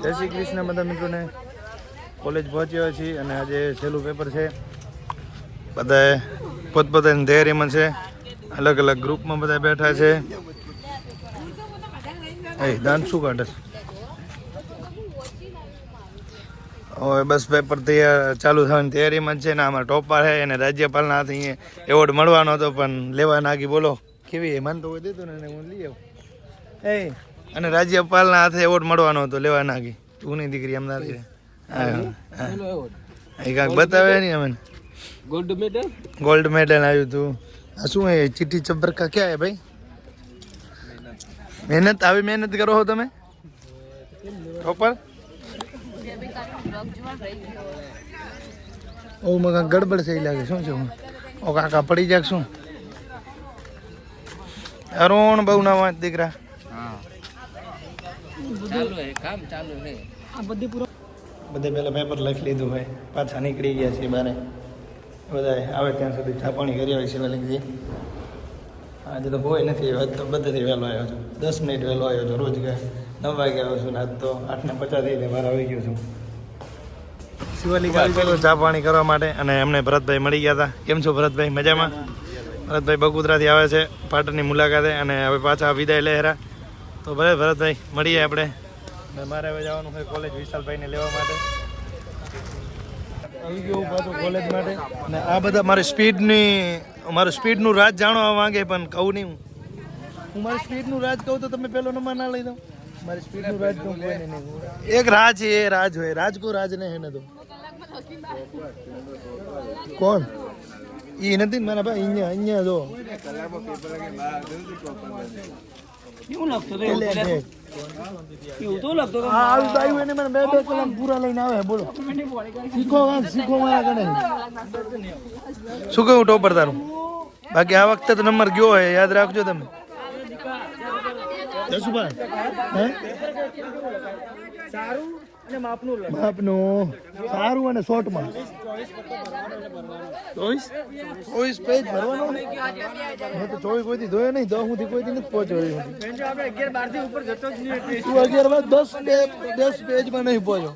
જય શ્રી કૃષ્ણ બધા મિત્રોને. કોલેજ પહોંચ્યા છીએ અને આજે છેલ્લું પેપર છે. બધા પોતપોતાની તૈયારીમાં છે. અલગ અલગ ગ્રુપમાં બધા બેઠા છે. દાંત શું કાઢે? હવે બસ પેપર તૈયાર ચાલુ થવાની તૈયારીમાં જ છે ને. આમાં ટોપર છે અને રાજ્યપાલના હાથે અહીંયા એવોર્ડ મળવાનો હતો પણ લેવા નાગી. બોલો કેવી એ માનતો હોય દીધું ને હું લઈ આવું. અને રાજ્યપાલના હાથે એવોર્ડ મળવાનો હતો, લેવા નાગી. તું ની દીકરી એમ ના રહી. કાંઈક બતાવે નહીં અમને. ગોલ્ડ મેડલ આવ્યું હતું. આ શું હે? ચીઠી ચબ્બર કા ક્યાં હે ભાઈ? મહેનત આવી મહેનત કરો છો તમે ટોપર? ઓ મગા ગડબડ થઈ લાગે. શું છે? ઓ કાકા પડી જાય શું? અરુણ બહુ ના વાંચ દીકરા. બધે પેલા પેપર લખી લીધું હોય, પાછા નીકળી ગયા છે બારે. બધા આવે ત્યાં સુધી ચા પાણી કરી આવે છે વેલિંગથી. આજે તો કોઈ નથી આવ્યો. તો બધેથી વહેલો આવ્યો છું. 10 મિનિટ વહેલો આવ્યો છું. રોજ 9 વાગે આવ્યો છું ને આજ તો 8:50 થઈ બહાર આવી ગયો છું. શિવાલિક આવી ગયો ચા પાણી કરવા માટે અને એમને ભરતભાઈ મળી ગયા હતા. કેમ છો ભરતભાઈ? મજામાં? ભરતભાઈ બગુદરાથી આવે છે પાટણની મુલાકાતે અને હવે પાછા વિદાય લહેરા. તો ભલે ભરતભાઈ મળીએ આપણે. મારે હવે જવાનું હોય કોલેજ વિશાલભાઈને લેવા માટે. આવી ગયો પાછું કોલેજ માટે. અને આ બધા મારું સ્પીડનું રાજ જાણવા માંગે પણ કહું નહીં. હું મારી સ્પીડનું રાજ કહું તો તમે પેલો નંબર ના લઈ દો. મારી સ્પીડનું રાજ કહું કોઈને નહીં. એક રાજ છે, એ રાજ હોય. રાજ કો રાજ ને હે ને તો કોણ ઈ નથી મારા ભાઈ. અહીંયા જો કેવું લાગતું બે કલાક પૂરા લઈને આવે. બોલો શીખો મારા કને. શું કહું ટોપર તારું? બાકી આ વખતે તો નંબર ગયો હોય, યાદ રાખજો તમે. સારું અને માપનું સારું અને શોર્ટમાં 24 પેજ ભરવાનો. મેં તો 24 કોઈથી ધોયો નહીં. 10 સુધી કોઈથી નથી પહોંચ્યો. 10 પેજમાં નહીં પહોંચ્યો.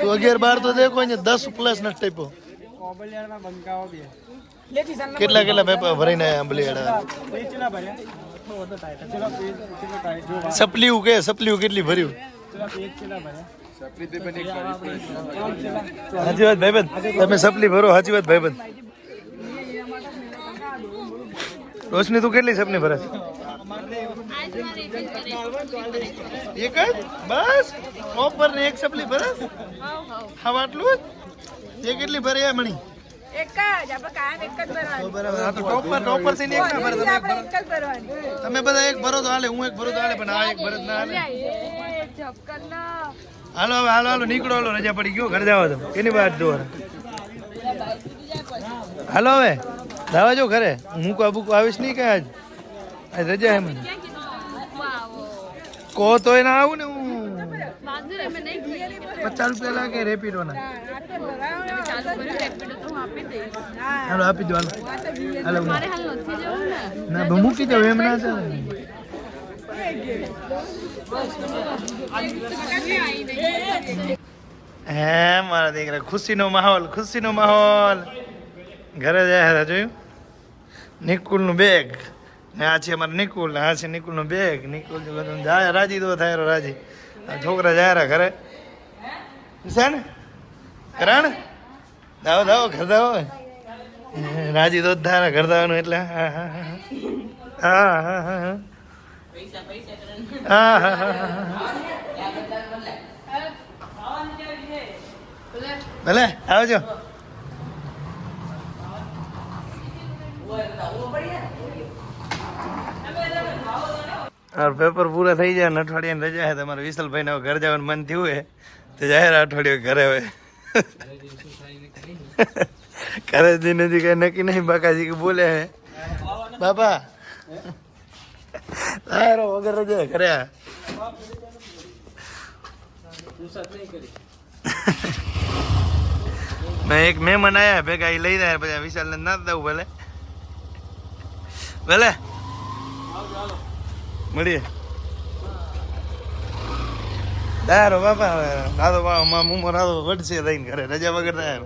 તો 11-12 તો દેખો ને 10 પ્લસ નથી ટાઈપો. કેટલા પેપર ભરીને સપ્લીયું કેટલી ભર્યું? સાચી વાત ભાઈબંધ, તમે સપ્લી ભરો. સાચી વાત ભાઈબંધ. રોશની તું કેટલી સપલી ભરે? એક જ બસ? ટોપર ને એક સપ્લી ભરે? હા આટલું જ? એ કેટલી ભરે મણી? એક જ. આપણે કાયમ એક જ ભરવાની. બરાબર. આ તો ટોપર થઈને એક ના ભરે. તમે બધા એક ભરો તો હાલે, હું એક ભરો તો હાલે, પણ આ એક ભરત ના હાલે. હાલો નીકળો. હાલો રજા પડી ગયો, ઘરે જાવ. તો એની વાત જો. હાલો હવે દાવા જો ઘરે. હું કાબુ આવીશ નહીં કે આજ રજા હે મને કહો તો ના આવું ને. હું 50 રૂપિયા લાગે રેપિડો ના. હાલો આપી દો. હાલો ના મૂકી દો એમ ના ચાલે. હે મારા દીકરા ખુશીનો માહોલ. ઘરે જાય જોયું. નિકુલનું બેગ ને આ છે અમારે નિકુલ ને આ છે નિકુલનું બેગ. નિકુલ જાય રાજી તો થાય રાજી. છોકરા જાય ઘરે છે ને કરાણ દાવો ઘર દાવો રાજી તો થાય ઘર દાવાનું એટલે. ભલે આવજો. પેપર પૂરા થઈ જાય ને અઠવાડિયાની રજા છે. તમારે વિશાલભાઈ ને ઘર જવાનું મન થયું હોય તો જાહેર અઠવાડિયું ઘરે હોય. કરે જ નથી કઈ નક્કી નહીં. બાકાજી કે બોલે હે બાપા વગર રજા ઘરે. મેં એક મહેમાન આવ્યા ભેગા એ લઈ જાય પછી વિશાલ ને ના દઉં ભલે ભલે મળીએ દારો બાપા દાદો બા મુમો રાદો વડશે લઈને ઘરે રજા વગર થાય